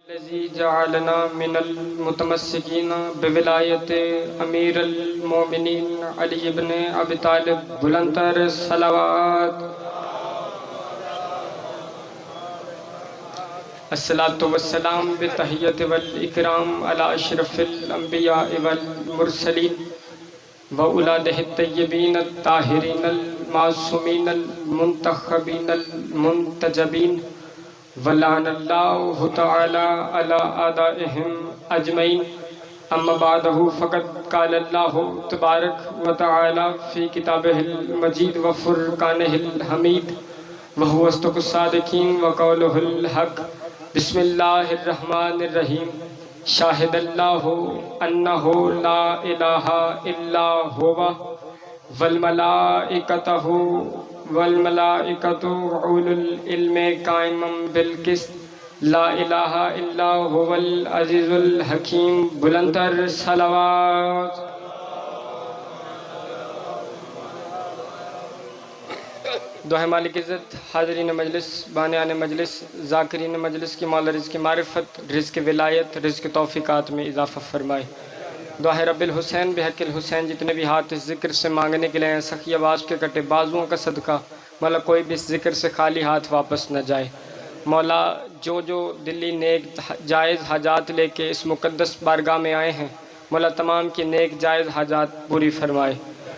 الذي جعلنا من المتمسكين بولایت امیر المومنین علی بن ابی طالب بلندتر صلوات الصلاة والسلام بتحیت والاکرام علی اشرف الانبیاء والمرسلین وأولادہ الطیبین الطاہرین المعصومین المنتخبین المنتجبین ولعن اللہ تعالی علی اعدائهم اجمعین اما بعدہ فقد قال اللہ تبارک و تعالی فی کتابہ المجید و فرقانہ الحمید وہو اصدق الصادقین وقولہ الحق بسم اللہ الرحمن الرحیم شاہد اللہ انہ لا الہ الا ہوا والملائکتہ والملائکۃ اولو العلم قائما بالقسط لا الہ الا هو العزیز الحکیم بلندتر صلوات دعا مالک عزت حاضرین مجلس بانیان مجلس ذاکرین مجلس کی مولا رزق معرفت رزق ولایت رزق توفیقات میں اضافہ فرمائے دعا رب الحسین بحق الحسین جتنے بھی ہاتھ اس ذکر سے مانگنے کے لئے ہیں سخی آواز کے کٹے بازوؤں کا صدقہ مولا کوئی بھی اس ذکر سے خالی ہاتھ واپس نہ جائے مولا جو دلی نیک جائز حاجات لے کے اس مقدس بارگاہ میں آئے ہیں مولا تمام کی نیک جائز حاجات پوری فرمائے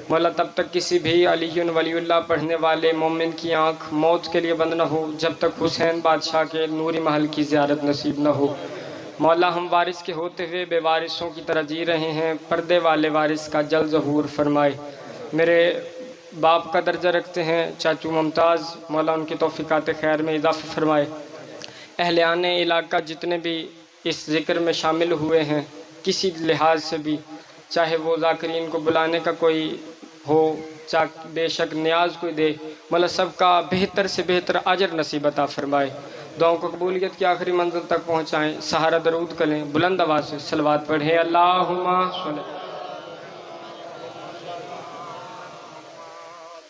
مولا تب تک کسی بھی علی ولی اللہ پڑھنے والے مومن کی آنکھ موت کے لیے بند نہ ہو جب تک حسین بادشاہ کے نوری محل کی زیارت نصیب نہ ہو مولا ہم وارث کے ہوتے ہوئے بے وارثوں کی طرح جی رہے ہیں پردے والے وارث کا جلد ظہور فرمائے میرے باپ کا درجہ رکھتے ہیں چاچو ممتاز مولا ان کی توفیقات خیر میں اضافہ فرمائے اہلیان علاقہ جتنے بھی اس ذکر میں شامل ہوئے ہیں کسی لحاظ سے بھی چاہے وہ ذاکرین کو بلانے کا کوئی ہو چاہے بے شک نیاز کوئی دے مولا سب کا بہتر سے بہتر اجر نصیب عطا فرمائے دعاؤں کو قبولیت کی آخری منزل تک پہنچائیں سہارا درود کریں بلند آواز سے صلوات پڑھیں اللہم صلی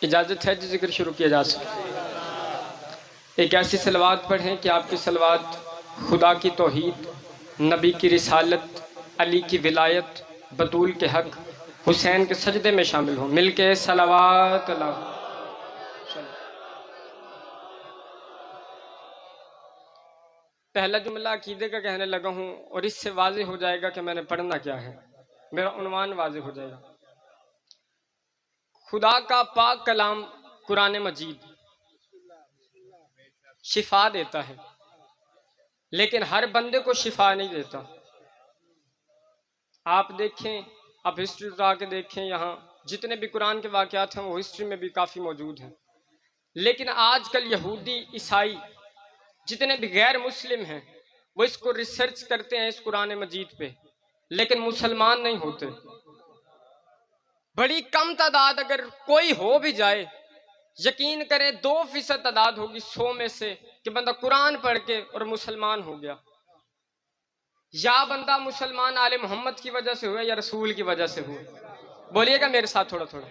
اجازت ہے ذکر شروع کیا جا سکے ایک ایسی صلوات پڑھیں کہ آپ کی صلوات خدا کی توحید نبی کی رسالت علی کی ولایت بطول کے حق حسین کے سجدے میں شامل ہوں مل کے صلوات اللہ پہلا جملہ عقیدے کا کہنے لگا ہوں اور اس سے واضح ہو جائے گا کہ میں نے پڑھنا کیا ہے میرا عنوان واضح ہو جائے گا خدا کا پاک کلام قرآن مجید شفا دیتا ہے لیکن ہر بندے کو شفا نہیں دیتا آپ دیکھیں آپ ہسٹری اٹھا کے دیکھیں یہاں جتنے بھی قرآن کے واقعات ہیں وہ ہسٹری میں بھی کافی موجود ہیں لیکن آج کل یہودی عیسائی جتنے بھی غیر مسلم ہیں وہ اس کو ریسرچ کرتے ہیں اس قرآن مجید پہ لیکن مسلمان نہیں ہوتے بڑی کم تعداد اگر کوئی ہو بھی جائے یقین کریں 2% تعداد ہوگی 100 میں سے کہ بندہ قرآن پڑھ کے اور مسلمان ہو گیا یا بندہ مسلمان آل محمد کی وجہ سے ہوئے یا رسول کی وجہ سے ہوئے بولیے گا میرے ساتھ تھوڑا تھوڑا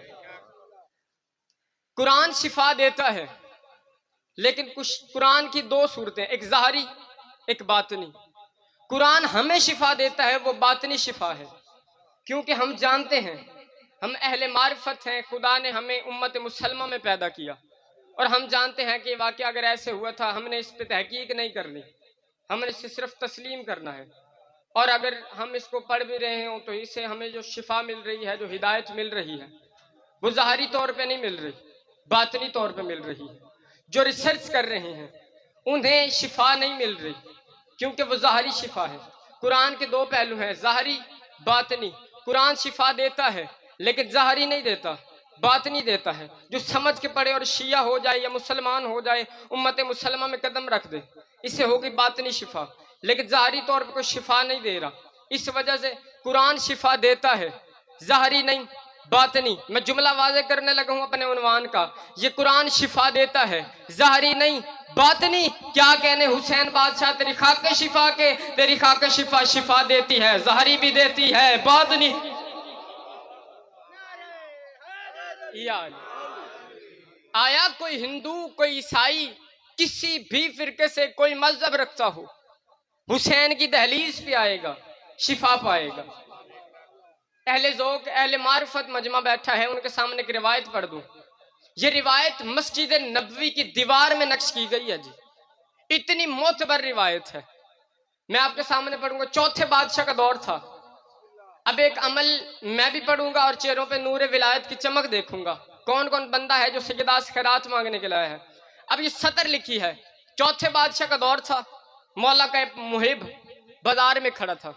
قرآن شفا دیتا ہے لیکن کچھ قرآن کی 2 صورتیں ایک ظاہری ایک باطنی قرآن ہمیں شفا دیتا ہے وہ باطنی شفا ہے کیونکہ ہم جانتے ہیں ہم اہل معرفت ہیں خدا نے ہمیں امت مسلمہ میں پیدا کیا اور ہم جانتے ہیں کہ واقعہ اگر ایسے ہوا تھا ہم نے اس پہ تحقیق نہیں کرنی ہم نے اسے صرف تسلیم کرنا ہے اور اگر ہم اس کو پڑھ بھی رہے ہوں تو اس سے ہمیں جو شفا مل رہی ہے جو ہدایت مل رہی ہے وہ ظاہری طور پہ نہیں مل رہی باطنی طور پہ مل رہی ہے جو ریسرچ کر رہے ہیں انہیں شفا نہیں مل رہی کیونکہ وہ ظاہری شفا ہے قرآن کے 2 پہلو ہیں ظاہری باطنی قرآن شفا دیتا ہے لیکن ظاہری نہیں دیتا باطنی دیتا ہے جو سمجھ کے پڑھے اور شیعہ ہو جائے یا مسلمان ہو جائے امت مسلمہ میں قدم رکھ دے اس سے ہوگی باطنی شفا لیکن ظاہری طور پر کوئی شفا نہیں دے رہا اس وجہ سے قرآن شفا دیتا ہے ظاہری نہیں باطنی میں جملہ واضح کرنے لگا ہوں اپنے عنوان کا یہ قرآن شفا دیتا ہے ظاہری نہیں باطنی کیا کہنے حسین بادشاہ تیری خاک شفا کے تیری خاک شفا شفا دیتی ہے ظاہری بھی دیتی ہے باطنی آیا کوئی ہندو کوئی عیسائی کسی بھی فرقے سے کوئی مذہب رکھتا ہو حسین کی دہلیز پہ آئے گا، شفا پائے گا۔ اہل ذوق اہل معرفت مجمع بیٹھا ہے، ان کے سامنے ایک روایت پڑھ دوں۔ یہ روایت مسجد نبوی کی دیوار میں نقش کی گئی ہے جی، اتنی معتبر روایت ہے۔ میں آپ کے سامنے پڑھوں گا۔ چوتھے بادشاہ کا دور تھا۔ اب ایک عمل میں بھی پڑھوں گا اور چہروں پہ نور ولایت کی چمک دیکھوں گا، کون کون بندہ ہے جو سیدہ سے خیرات مانگنے کے لائے ہے۔ اب یہ سطر لکھی ہے، چوتھے بادشاہ کا دور تھا، مولا کا ایک محب بازار میں کھڑا تھا،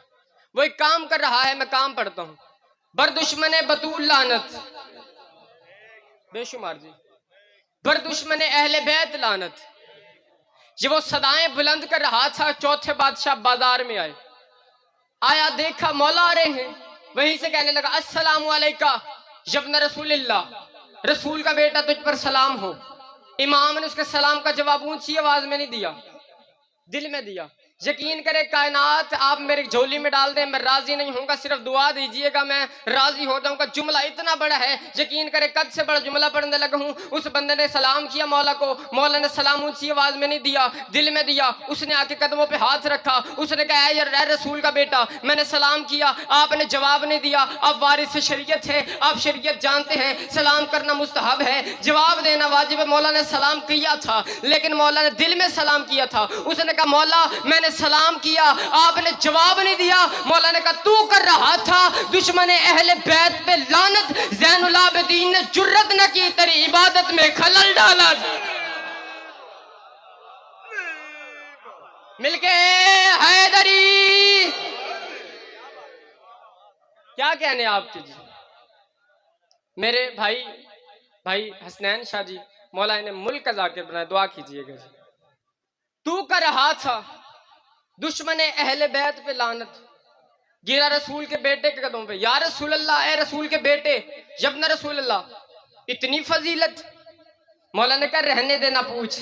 وہ ایک کام کر رہا ہے، میں کام پڑھتا ہوں۔ بر دشمن بطول لعنت، بے شمار جی، بر دشمن اہل بیت لعنت۔ یہ وہ صدائیں بلند کر رہا تھا، چوتھے بادشاہ بازار میں آئے، آیا دیکھا مولا آ رہے ہیں، وہیں سے کہنے لگا السلام علیکہ یبن رسول اللہ، رسول کا بیٹا تجھ پر سلام ہو۔ امام نے اس کے سلام کا جواب اونچی آواز میں نہیں دیا، دل میں دیا۔ یقین کرے کائنات آپ میرے جھولی میں ڈال دیں، میں راضی نہیں ہوں گا، صرف دعا دیجئے گا میں راضی ہو جاؤں گا۔ جملہ اتنا بڑا ہے، یقین کرے قد سے بڑا جملہ پڑھنے لگا ہوں۔ اس بندے نے سلام کیا مولا کو، مولا نے سلام اونچی آواز میں نہیں دیا، دل میں دیا۔ اس نے آ کے قدموں پہ ہاتھ رکھا، اس نے کہا اے رسول کا بیٹا، میں نے سلام کیا، آپ نے جواب نہیں دیا۔ آپ وارث شریعت ہے، آپ شریعت جانتے ہیں، سلام کرنا مستحب ہے، جواب دینا واجب ہے۔ مولا نے سلام کیا تھا، لیکن مولا نے دل میں سلام کیا تھا۔ اس نے کہا مولا میں نے سلام کیا، آپ نے جواب نہیں دیا۔ مولا نے کہا تو کر رہا تھا دشمن اہل بیت پہ لعنت، زین العابدین نے جرت نہ کی تیری عبادت میں خلل ڈالا۔ مل کے حیدری، کیا کہنے آپ کے جی؟ میرے بھائی حسنین شاہ جی، مولا انہیں ملک کا ذاکر بنائے، دعا کیجئے گا جی۔ تو کر رہا تھا دشمن اہل بیت پہ لعنت، گرا رسول کے بیٹے کے قدموں پہ، یا رسول اللہ، اے رسول کے بیٹے، یبن رسول اللہ، اتنی فضیلت۔ مولا نے کہا رہنے دے، نہ پوچھ،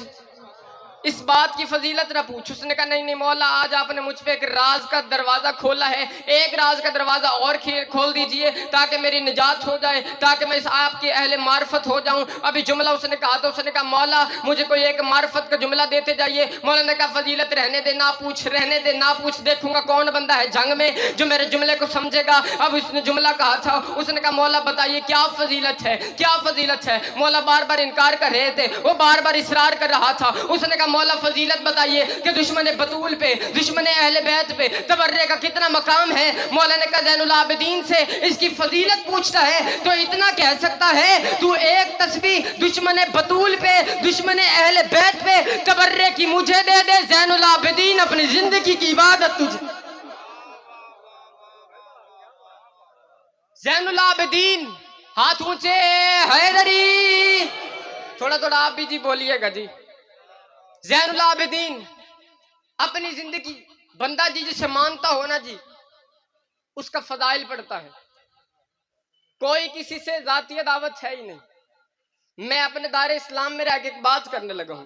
اس بات کی فضیلت نہ پوچھ۔ اس نے کہا نہیں مولا، آج آپ نے مجھ پہ ایک راز کا دروازہ کھولا ہے، ایک راز کا دروازہ اور کھول دیجئے تاکہ میری نجات ہو جائے، تاکہ میں اس آپ کی اہل معرفت ہو جاؤں۔ ابھی جملہ اس نے کہا تو اس نے کہا مولا مجھے کوئی ایک معرفت کا جملہ دیتے جائیے۔ مولا نے کہا فضیلت رہنے دے، نہ پوچھ، رہنے دے نہ پوچھ، دیکھوں گا کون بندہ ہے جنگ میں جو میرے جملے کو سمجھے گا۔ اب اس نے جملہ کہا تھا، اس نے کہا مولا بتائیے کیا فضیلت ہے، کیا فضیلت ہے۔ مولا بار بار انکار کر رہے تھے، وہ بار بار اصرار کر رہا تھا۔ اس نے کہا مولا فضیلت بتائیے کہ دشمن بطول پہ، دشمن اہل بیت پہ تبرے کا کتنا مقام ہے۔ مولا نے کہا زین العابدین سے اس کی فضیلت پوچھتا ہے تو اتنا کہہ سکتا ہے تو ایک تسبیح دشمن بطول پہ، دشمن اہل بیت پہ تبرے کی مجھے دے دے، زین العابدین اپنی زندگی کی عبادت تجھے۔ زین العابدین، ہاتھ اونچے، حیدری، تھوڑا آپ بھی جی بولیے گا جی۔ زین العابدین اپنی زندگی، بندہ جی جسے مانتا ہو نا جی، اس کا فضائل پڑھتا ہے۔ کوئی کسی سے ذاتی دعوت ہے ہی نہیں۔ میں اپنے دار اسلام میں رہ کے ایک بات کرنے لگا ہوں۔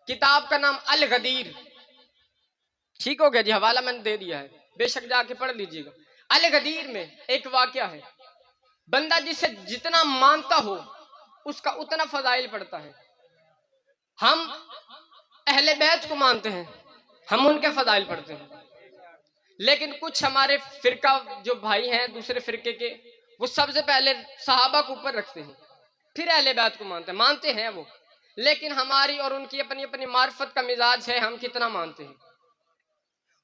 کتاب کا نام الغدیر، ٹھیک ہو گیا جی، حوالہ میں نے دے دیا ہے، بے شک جا کے پڑھ لیجئے گا۔ الغدیر میں ایک واقعہ ہے، بندہ جسے جتنا مانتا ہو اس کا اتنا فضائل پڑھتا ہے۔ ہم اہل بیت کو مانتے ہیں، ہم ان کے فضائل پڑھتے ہیں، لیکن کچھ ہمارے فرقہ جو بھائی ہیں دوسرے فرقے کے، وہ سب سے پہلے صحابہ کو اوپر رکھتے ہیں، پھر اہل بیت کو مانتے ہیں وہ، لیکن ہماری اور ان کی اپنی اپنی معرفت کا مزاج ہے، ہم کتنا مانتے ہیں۔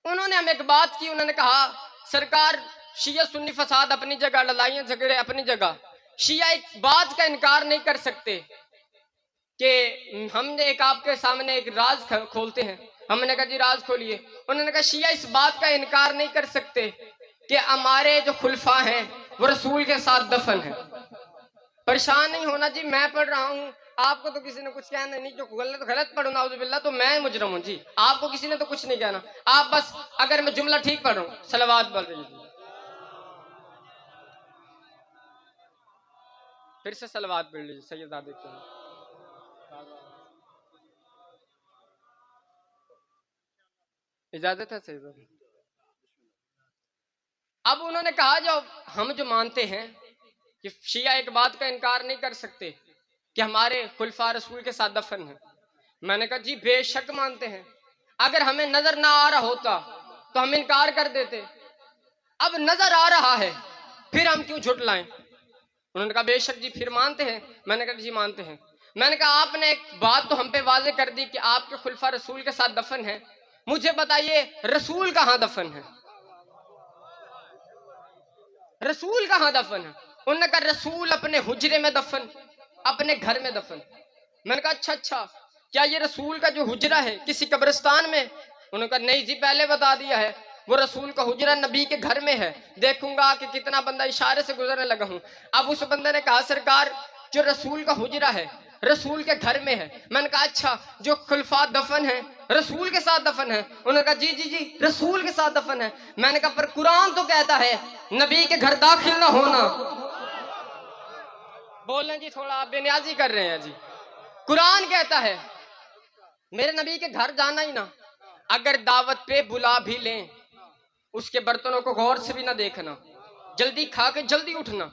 انہوں نے ہم ایک بات کی، انہوں نے کہا سرکار شیعہ سنی فساد اپنی جگہ، لڑائیاں جھگڑے اپنی جگہ، شیعہ ایک بات کا انکار نہیں کر سکتے کہ ہم نے ایک آپ کے سامنے ایک راز کھولتے ہیں۔ ہم نے کہا جی راز کھولیے۔ انہوں نے کہا شیعہ اس بات کا انکار نہیں کر سکتے کہ ہمارے جو خلفاء ہیں وہ رسول کے ساتھ دفن ہیں۔ پریشان نہیں ہونا جی، میں پڑھ رہا ہوں، آپ کو تو کسی نے کچھ کہنا نہیں، جو غلط پڑھوں نعوذ باللہ تو میں مجرم ہوں جی، آپ کو کسی نے تو کچھ نہیں کہنا۔ آپ بس اگر میں جملہ ٹھیک پڑھ رہا ہوں صلوات پڑھ لیجیے، پھر سے صلوات پڑھ لیجیے سیدہ دیکھتے ہیں۔ اجازت ہے سیدہ؟ اب انہوں نے کہا ہم جو مانتے ہیں کہ شیعہ ایک بات کا انکار نہیں کر سکتے کہ ہمارے خلفاء رسول کے ساتھ دفن ہیں۔ میں نے کہا جی بے شک مانتے ہیں، اگر ہمیں نظر نہ آ رہا ہوتا تو ہم انکار کر دیتے، اب نظر آ رہا ہے پھر ہم کیوں جھٹلائیں؟ انہوں نے کہا بے شک جی پھر مانتے ہیں؟ میں نے کہا جی مانتے ہیں۔ میں نے کہا آپ نے ایک بات تو ہم پہ واضح کر دی کہ آپ کے خلفاء رسول کے ساتھ دفن ہے، مجھے بتائیے رسول کہاں دفن ہے؟ رسول کہاں دفن ہے؟ انہوں نے کہا رسول اپنے حجرے میں دفن، اپنے گھر میں دفن۔ میں نے کہا اچھا کیا یہ رسول کا جو حجرہ ہے کسی قبرستان میں؟ انہوں نے کہا نہیں جی پہلے بتا دیا ہے، وہ رسول کا حجرہ نبی کے گھر میں ہے، دیکھوں گا کہ کتنا بندہ اشارے سے گزرنے لگا ہوں۔ اب اس بندے نے کہا سرکار جو رسول کا حجرہ ہے رسول کے گھر میں ہے۔ میں نے کہا اچھا جو خلفاء دفن ہیں رسول کے ساتھ دفن ہے؟ انہوں نے کہا جی رسول کے ساتھ دفن ہے۔ میں نے کہا پر قرآن تو کہتا ہے نبی کے گھر داخل نہ ہونا۔ بولیں جی تھوڑا آپ بے نیازی کر رہے ہیں جی۔ قرآن کہتا ہے میرے نبی کے گھر جانا ہی نہ، اگر دعوت پہ بلا بھی لیں اس کے برتنوں کو غور سے بھی نہ دیکھنا، جلدی کھا کے جلدی اٹھنا۔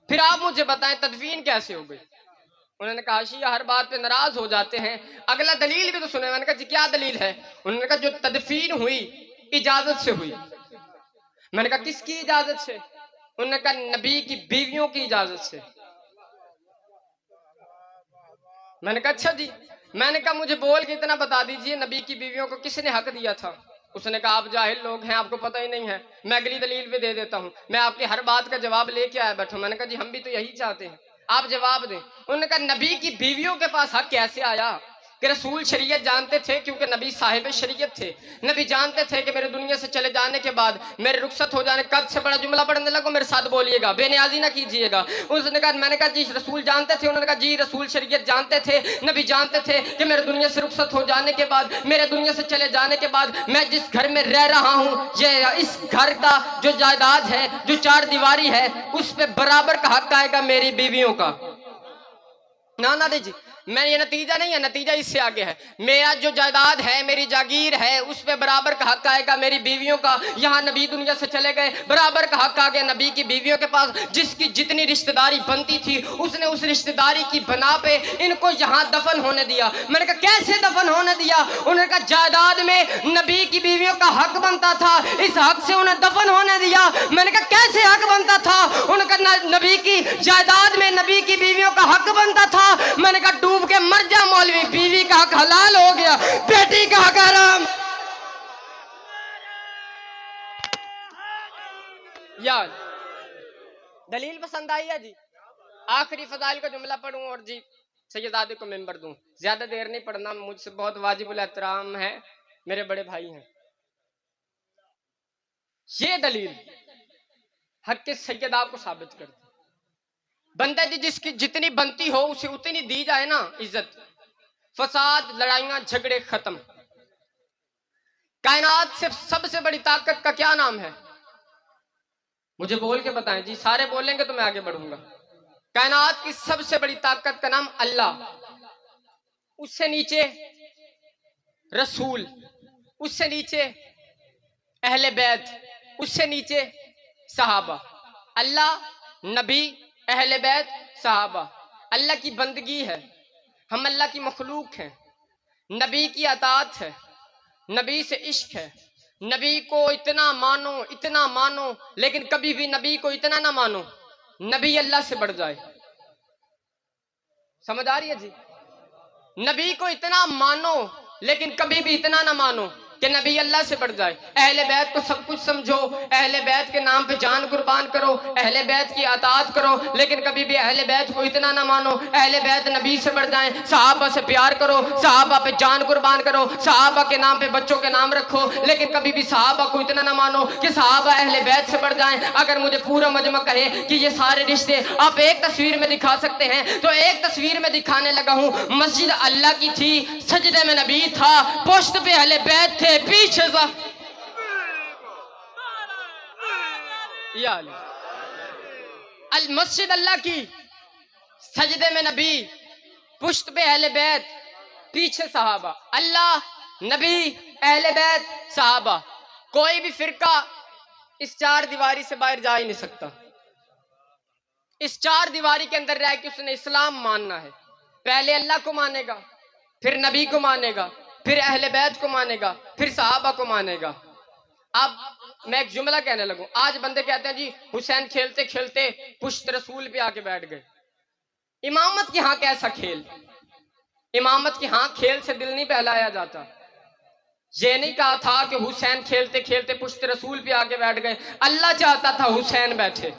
پھر آپ مجھے بتائیں تدفین کیسے ہو گئی؟ انہوں نے کہا شیعہ ہر بات پہ ناراض ہو جاتے ہیں، اگلا دلیل بھی تو سنیں۔ میں نے کہا جی کیا دلیل ہے؟ انہوں نے کہا جو تدفین ہوئی اجازت سے ہوئی۔ میں نے کہا کس کی اجازت سے؟ انہوں نے کہا نبی کی بیویوں کی اجازت سے۔ میں نے کہا اچھا جی۔ میں نے کہا مجھے بول کے اتنا بتا دیجئے نبی کی بیویوں کو کس نے حق دیا تھا؟ اس نے کہا آپ جاہل لوگ ہیں، آپ کو پتہ ہی نہیں ہے، میں اگلی دلیل بھی دے دیتا ہوں، میں آپ کی ہر بات کا جواب لے کے آیا بیٹھا ہوں۔ میں نے کہا جی ہم بھی تو یہی چاہتے ہیں، آپ جواب دیں۔ انہوں نے کہا نبی کی بیویوں کے پاس حق کیسے آیا؟ کہ رسول شریعت جانتے تھے کیونکہ نبی صاحب شریعت تھے، نبی جانتے تھے کہ میرے دنیا سے چلے جانے کے بعد میرے رخصت ہو جانے، قد سے بڑا جملہ پڑھنے لگو میرے ساتھ بولیے گا، بے نیازی نہ کیجیے گا۔ اس نے کہا میں نے کہا جی رسول جانتے تھے؟ انہوں نے کہا جی رسول شریعت جانتے تھے، نبی جانتے تھے کہ میرے دنیا سے رخصت ہو جانے کے بعد، میرے دنیا سے چلے جانے کے بعد میں جس گھر میں رہ رہا ہوں یہ اس گھر کا جو جائیداد ہے جو چار دیواری ہے اس پہ برابر کا حق آئے گا میری بیویوں کا۔ نہ دیجیے، میں یہ نتیجہ نہیں ہے، نتیجہ اس سے آگے ہے۔ میرا جو جائیداد ہے میری جاگیر ہے اس پہ برابر کا حق آئے گا میری بیویوں کا۔ یہاں نبی دنیا سے چلے گئے، برابر کا حق آ گیا نبی کی بیویوں کے پاس، جس کی جتنی رشتہ داری بنتی تھی اس نے اس رشتہ داری کی بنا پہ ان کو یہاں دفن ہونے دیا۔ میں نے کہا کیسے دفن ہونے دیا؟ انہوں نے کہا جائیداد میں نبی کی بیویوں کا حق بنتا تھا، اس حق سے انہیں دفن ہونے دیا۔ میں نے کہا کیسے حق بنتا تھا؟ انہوں نے کہا نبی کی جائیداد میں نبی کی بیویوں کا حق بنتا تھا۔ میں نے کہا ڈوب کے مر جا مولوی، بیوی کا حق حلال ہو گیا، بیٹی کا حق حرام۔ یاد دلیل پسند آئی ہے جی؟ آخری فضائل کا جملہ پڑھوں اور جی سیدزادے کو ممبر دوں، زیادہ دیر نہیں پڑھنا، مجھ سے بہت واجب الاحترام ہے، میرے بڑے بھائی ہیں۔ یہ دلیل حق سیدہ کو ثابت کرتی، بندہ جی جس کی جتنی بنتی ہو اسے اتنی دی جائے نا عزت، فساد لڑائیاں جھگڑے ختم۔ کائنات سے سب سے بڑی طاقت کا کیا نام ہے؟ مجھے بول کے بتائیں جی، سارے بولیں گے تو میں آگے بڑھوں گا۔ کائنات کی سب سے بڑی طاقت کا نام اللہ، اس سے نیچے رسول، اس سے نیچے اہل بیت، اس سے نیچے صحابہ۔ اللہ، نبی، اہل بیت، صحابہ، اللہ کی بندگی ہے، ہم اللہ کی مخلوق ہیں، نبی کی اطاعت ہے، نبی سے عشق ہے، نبی کو اتنا مانو لیکن کبھی بھی نبی کو اتنا نہ مانو نبی اللہ سے بڑھ جائے۔ سمجھ آ رہی ہے جی؟ نبی کو اتنا مانو لیکن کبھی بھی اتنا نہ مانو کہ نبی اللہ سے بڑھ جائے۔ اہل بیت کو سب کچھ سمجھو، اہل بیت کے نام پہ جان قربان کرو، اہل بیت کی اطاعت کرو، لیکن کبھی بھی اہل بیت کو اتنا نہ مانو اہل بیت نبی سے بڑھ جائیں۔ صحابہ سے پیار کرو، صحابہ پہ جان قربان کرو، صحابہ کے نام پہ بچوں کے نام رکھو، لیکن کبھی بھی صحابہ کو اتنا نہ مانو کہ صحابہ اہل بیت سے بڑھ جائیں۔ اگر مجھے پورا مجمع کہے کہ یہ سارے رشتے آپ ایک تصویر میں دکھا سکتے ہیں تو ایک تصویر میں دکھانے لگا ہوں۔ مسجد اللہ کی تھی، سجدے میں نبی تھا، پشت پہ اہل بیت تھے، پیچھے مسجد اللہ کی، سجدے میں نبی، پشت پہ اہل بیت، پیچھے صحابہ۔ اللہ، نبی، اہل بیت، صحابہ۔ کوئی بھی فرقہ اس چار دیواری سے باہر جا ہی نہیں سکتا۔ اس چار دیواری کے اندر رہ کے اس نے اسلام ماننا ہے۔ پہلے اللہ کو مانے گا، پھر نبی کو مانے گا، پھر اہل بیت کو مانے گا، پھر صحابہ کو مانے گا۔ اب میں ایک جملہ کہنے لگوں، آج بندے کہتے ہیں جی حسین کھیلتے کھیلتے پشت رسول پہ آ کے بیٹھ گئے۔ امامت کی ہاں کیسا کھیل؟ امامت کی ہاں کھیل سے دل نہیں بہلایا جاتا۔ یہ نہیں کہا تھا کہ حسین کھیلتے کھیلتے پشت رسول پہ آ کے بیٹھ گئے، اللہ چاہتا تھا حسین بیٹھے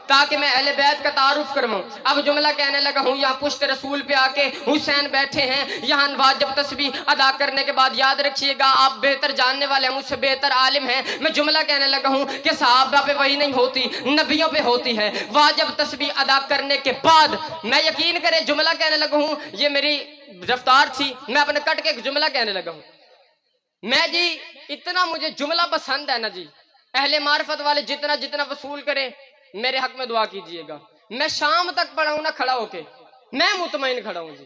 تاکہ میں اہل بیت کا تعارف کرواؤں۔ اب جملہ کہنے لگا ہوں، یہاں پشت رسول پہ آ کے حسین بیٹھے ہیں، یہاں واجب تسبیح ادا کرنے کے بعد یاد رکھیے گا آپ بہتر جاننے والے ہیں، مجھ سے بہتر عالم ہیں، میں جملہ کہنے لگا ہوں کہ صحابہ پہ وہی نہیں ہوتی، نبیوں پہ ہوتی ہے۔ واجب تسبیح ادا کرنے کے بعد میں یقین کرے جملہ کہنے لگا ہوں، یہ میری رفتار تھی، میں اپنے کٹ کے ایک جملہ کہنے لگا ہوں۔ میں جی اتنا مجھے جملہ پسند ہے نا جی، اہل معرفت والے جتنا جتنا وصول کریں میرے حق میں دعا کیجئے گا۔ میں شام تک پڑھا ہوں نا کھڑا ہو کے، میں مطمئن کھڑا ہوں جی۔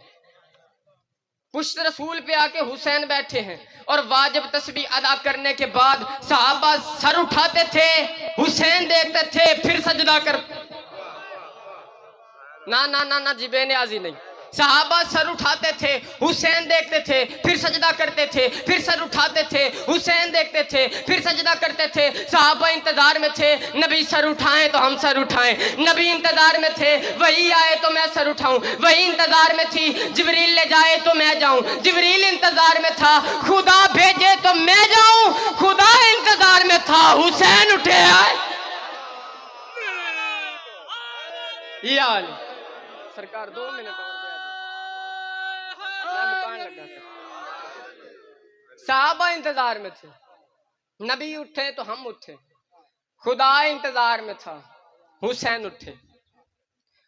پشت رسول پہ آ کے حسین بیٹھے ہیں اور واجب تسبیح ادا کرنے کے بعد صحابہ سر اٹھاتے تھے، حسین دیکھتے تھے، پھر سجدہ کر نہ جی بے نیازی نہیں، صحابہ سر اٹھاتے تھے، حسین دیکھتے تھے، پھر سجدہ کرتے تھے، پھر سر اٹھاتے تھے، حسین دیکھتے تھے، پھر سجدہ کرتے تھے۔ صحابہ انتظار میں تھے، نبی سر اٹھائیں تو ہم سر اٹھائیں، نبی انتظار میں تھے، وہی آئے تو میں سر اٹھاؤں، وہی انتظار میں تھی، جبریل لے جائے تو میں جاؤں، جبریل انتظار میں تھا، خدا بھیجے تو میں جاؤں، خدا انتظار میں تھا، حسین اٹھے آئے۔ یہ آلی سرکار 2 منٹ اور صحابہ انتظار میں تھے، نبی اٹھے تو ہم اٹھے، خدا انتظار میں تھا، حسین اٹھے۔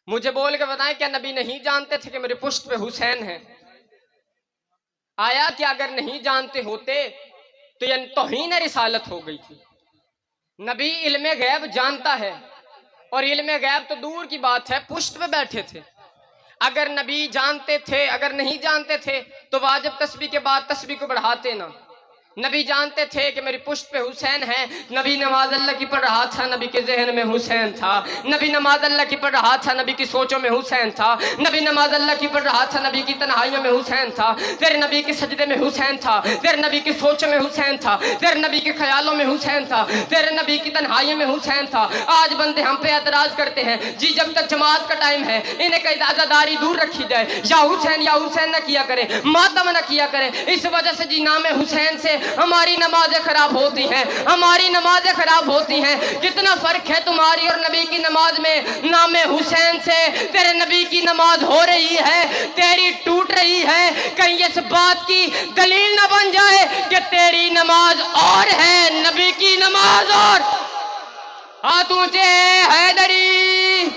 مجھے بول کے بتائیں کیا نبی نہیں جانتے تھے کہ میرے پشت پہ حسین ہے؟ آیا کہ اگر نہیں جانتے ہوتے تو یہ توہین رسالت ہو گئی تھی۔ نبی علم غیب جانتا ہے، اور علم غیب تو دور کی بات ہے، پشت پہ بیٹھے تھے۔ اگر نبی جانتے تھے، اگر نہیں جانتے تھے تو واجب تسبیح کے بعد تسبیح کو بڑھاتے نہ۔ نبی جانتے تھے کہ میری پشت پہ حسین ہے، نبی نماز اللہ کی پڑھ رہا تھا، نبی کے ذہن میں حسین تھا، نبی نماز اللہ کی پڑھ رہا تھا، نبی کی سوچوں میں حسین تھا، نبی نماز اللہ کی پڑھ رہا تھا، نبی کی تنہائیوں میں حسین تھا، تیرے نبی کے سجدے میں حسین تھا، تیرے نبی کی سوچوں میں حسین تھا، تیرے نبی کے خیالوں میں حسین تھا، تیرے نبی کی تنہائیوں میں حسین تھا۔ آج بندے ہم پہ اعتراض کرتے ہیں جی جب تک جماعت کا ٹائم ہے انہیں کہ عزاداری دور رکھی جائے، یا حسین نہ کیا کرے، ماتم نہ کیا کرے، اس وجہ سے جی نام حسین سے ہماری نمازیں خراب ہوتی ہیں، ہماری نمازیں خراب ہوتی ہیں۔ کتنا فرق ہے تمہاری اور نبی کی نماز میں، نام حسین سے تیرے نبی کی نماز ہو رہی ہے، تیری ٹوٹ رہی ہے، کہیں اس بات کی دلیل نہ بن جائے کہ تیری نماز اور ہے نبی کی نماز اور۔ ہاتھ اونچے حیدری۔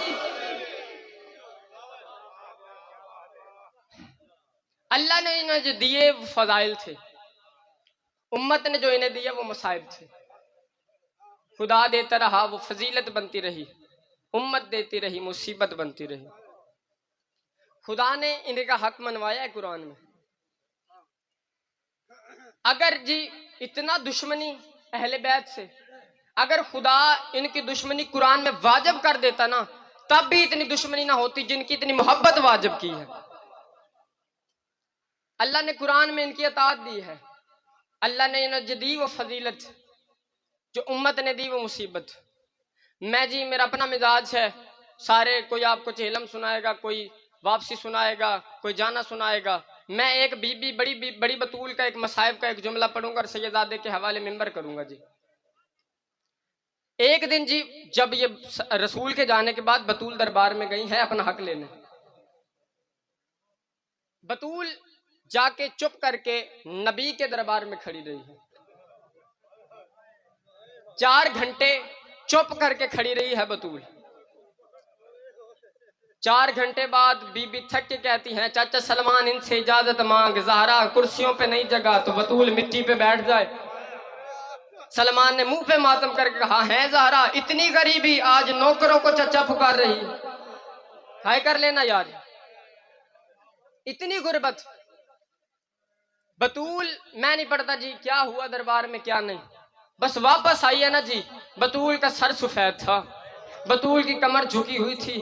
اللہ نے انہیں جو دیے وہ فضائل تھے، امت نے جو انہیں دیا وہ مصائب تھے۔ خدا دیتا رہا وہ فضیلت بنتی رہی، امت دیتی رہی مصیبت بنتی رہی۔ خدا نے انہیں کا حق منوایا ہے قرآن میں۔ اگر جی اتنا دشمنی اہل بیت سے، اگر خدا ان کی دشمنی قرآن میں واجب کر دیتا نا تب بھی اتنی دشمنی نہ ہوتی جن کی اتنی محبت واجب کی ہے۔ اللہ نے قرآن میں ان کی اطاعت دی ہے، اللہ نے انہیں جو دی وہ فضیلت، جو امت نے دی وہ مصیبت۔ میں جی میرا اپنا مزاج ہے، سارے کوئی آپ کو چہلم سنائے گا، کوئی واپسی سنائے گا، کوئی جانا سنائے گا۔ میں ایک بڑی بطول کا ایک مصائب کا ایک جملہ پڑھوں گا اور سیدزادے کے حوالے منبر کروں گا۔ جی ایک دن جی جب یہ رسول کے جانے کے بعد بطول دربار میں گئی ہے اپنا حق لینے، بطول جا کے چپ کر کے نبی کے دربار میں کھڑی رہی ہے، 4 گھنٹے چپ کر کے کھڑی رہی ہے بطول۔ 4 گھنٹے بعد بی بی تھک کے کہتی ہیں چاچا سلمان ان سے اجازت مانگ، زہرا کرسیوں پہ نہیں جگہ تو بطول مٹی پہ بیٹھ جائے۔ سلمان نے منہ پہ ماتم کر کے کہا ہے زہرا اتنی غریبی، آج نوکروں کو چچا پکار رہی ہے، ہائے کر لینا یار، اتنی غربت۔ بطول میں نہیں پڑھتا جی کیا ہوا دربار میں کیا نہیں، بس واپس آئی ہے نا جی، بطول کا سر سفید تھا، بطول کی کمر جھکی ہوئی تھی،